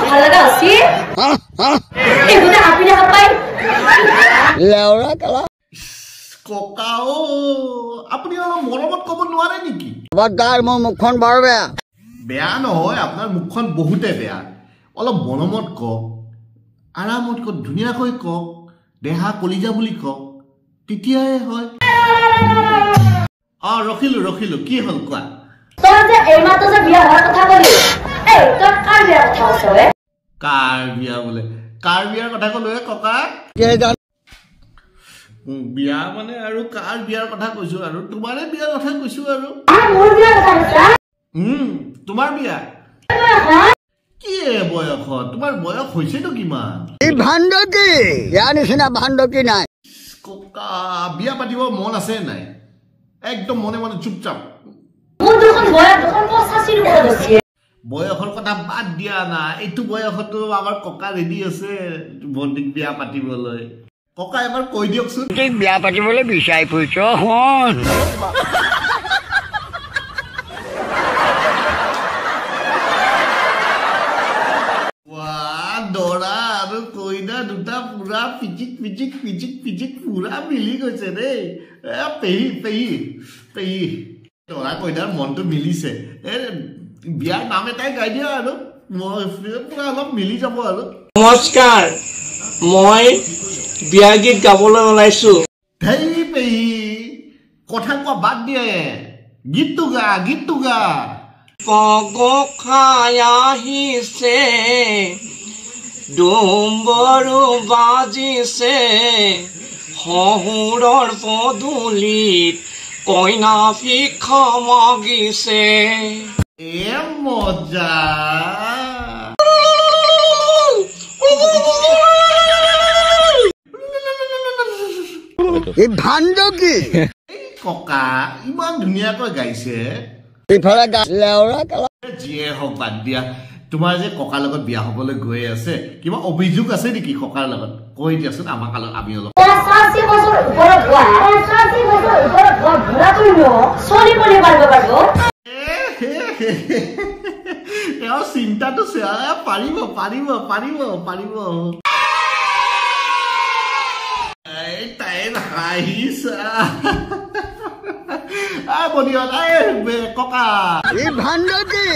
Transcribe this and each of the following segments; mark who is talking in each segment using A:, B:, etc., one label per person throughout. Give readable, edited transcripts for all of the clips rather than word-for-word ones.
A: ভাল লাগা আছে এগুলা আপনি দেখা পাই
B: লেওৰা কালা
C: ককাও আপুনি অলপ মৰমত ক'ব নোৱাৰে নেকি
B: খবৰদাৰ মোৰ মুখখন বৰ বেয়া
C: বেয়া নহয় আপোনাৰ মুখখন বহুতে বেয়া অলপ মৰমত কওক আৰামত কওক ধুনীয়াকৈ কওক দেহা কলিজা বুলি কওক তেতিয়াহে হয় ৰখিলো কি হ'ল কোৱা
A: তোৰ যে এইমাত্ৰ যে বিয়া হোৱাৰ কথা কলি এই তোৰ কাৰ বিয়াৰ কথা কৈছ
C: কাৰ বিয়া বোলে কাৰ বিয়াৰ কথা ক'লো ককা বিয়া মানে আৰু কাৰ বিয়াৰ কথা কৈছো আৰু তোমাৰে বিয়াৰ কথা কৈছো আৰু
A: মোৰ বিয়াৰ কথা কৈছা
C: তোমাৰ বিয়া কি বয়স তোমাৰ বয়স হৈছেতো কিমান
B: এই ভাণ্ডকি ইয়াৰ নিচিনা ভাণ্ডকি নাই
C: ককা বিয়া পাতিব মন আছে নাই একদম মনে মনে চুপচাপ
A: মোৰ দুখন বয়স দুখন 85 ৰ কথা কৈছে
C: বয়সৰ কথা বাদ দিয়া না এইটো বয়সতো আমাৰ ককা ৰেডি আছে ভণ্টিক বিয়া পাতিবলৈ ককা এবাৰ কৈ দিয়কচোন
B: ঠিক বিয়া পাতিবলৈ বিচাৰি ফুৰিছ হন
C: দৰা আৰু কইনা দুটা পুৰা পিচিক পুৰা মিলি গৈছে দেই পেহী দৰা কইনাৰ মনটো মিলিছে বিয়াৰ নাম এটাই গাই দিয়া আৰু পুৰা অলপ মিলি যাব আৰু
D: নমস্কাৰ মই বিয়া গীত গাবলৈ ওলাইছো
C: ধেই পেহী কথা কোৱা বাদ দিয়ে গীতটো গা
D: পগখাই আহিছে ডুম্বৰু বাজিছে শহুৰৰ পদূলিত কইনা ভিক্ষা মাগিছে
C: মজা
B: এই ভাণ্ডকি
C: ককা ইমান ধুনীয়াকৈ গাইছে
B: ইফালে লেওৰা কালা
C: যিয়ে হওক বাদ দিয়া তোমাৰ যে ককাৰ লগত বিয়া হবলৈ গৈ আছে কিবা অভিযোগ আছে নেকি ককাৰ লগত কৈ দিয়াচোন আমাক আমি অলপ
A: 85 বছৰ ওপৰত বুঢ়া তুই চলিবলৈ পাৰিব
C: তেওঁ চিন্তাটো পাৰিব তাইৰ হাঁহিছা ককা
B: এই ভাণ্ডকি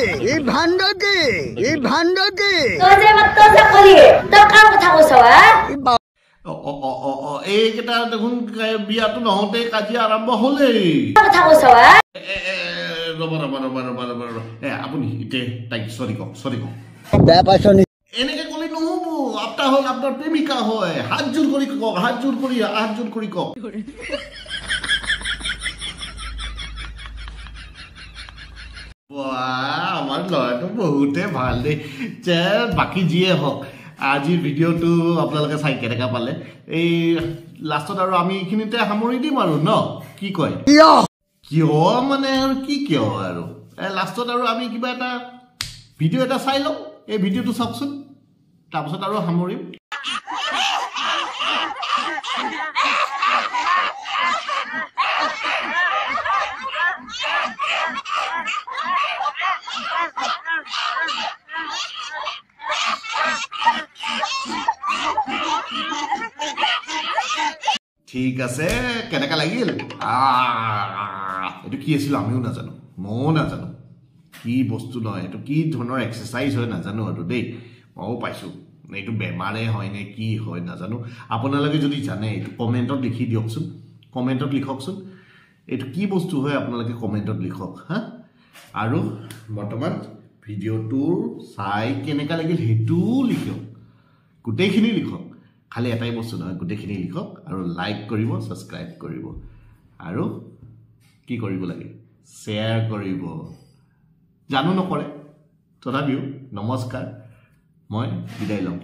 A: তই যে মাত্ৰ যে কলি তই কাৰ কথা কৈছ
C: এইকেইটা দেখোন বিয়াটো নহওঁতে কাজিয়া আৰম্ভ হলেই
A: কথা কৈছ
C: ৰ'ব আপুনি এতিয়া তাইক চৰি কওক
B: বেয়া পাইছ নেকি
C: এনেকে কলে নহব আপটা হল আপনার প্রেমিকা হয় হাত জোর করি কক আমার লড়াটো বহুতে ভাল দেই বাকি যিয়ে হোক আজিৰ ভিডিঅ'টো আপোনালোকে চাই কেনেকা পালে এই লাষ্টত আৰু আমি এইখিনিতে সামৰি দিম আৰু ন কি কয় কিয় মানে আৰু কি কিয় আৰু লাষ্টত আৰু আমি কিবা এটা ভিডিঅ' এটা চাই লওঁ এই ভিডিঅ'টো চাওকচোন তাৰপিছত আৰু সামৰিম ঠিক আছে কেনেকা লাগিল এইটো কি আছিল আমিও নাজানো ময়ো নাজানো কি বস্তু নহয় এইটো কি ধৰণৰ এক্সাৰচাইজ হয় নাজানো আৰু দেই ময়ো পাইছোঁ এইটো বেমাৰে হয় নে কি হয় নাজানো আপোনালোকে যদি জানে এইটো কমেণ্টত লিখি দিয়কচোন কমেণ্টত লিখকচোন এইটো কি বস্তু হয় আপোনালোকে কমেণ্টত লিখক হা আৰু বৰ্তমান ভিডিঅ'টোৰ চাই কেনেকা লাগিল সেইটোও লিখক গোটেইখিনি লিখক খালি এটাই বস্তু নহয় গোটেইখিনি লিখক আৰু লাইক কৰিব সাবস্ক্ৰাইব কৰিব আৰু কি কৰিব লাগে শ্বেয়াৰ কৰিব জানো নকৰে তথাপিও নমস্কাৰ মই বিদায় লওঁ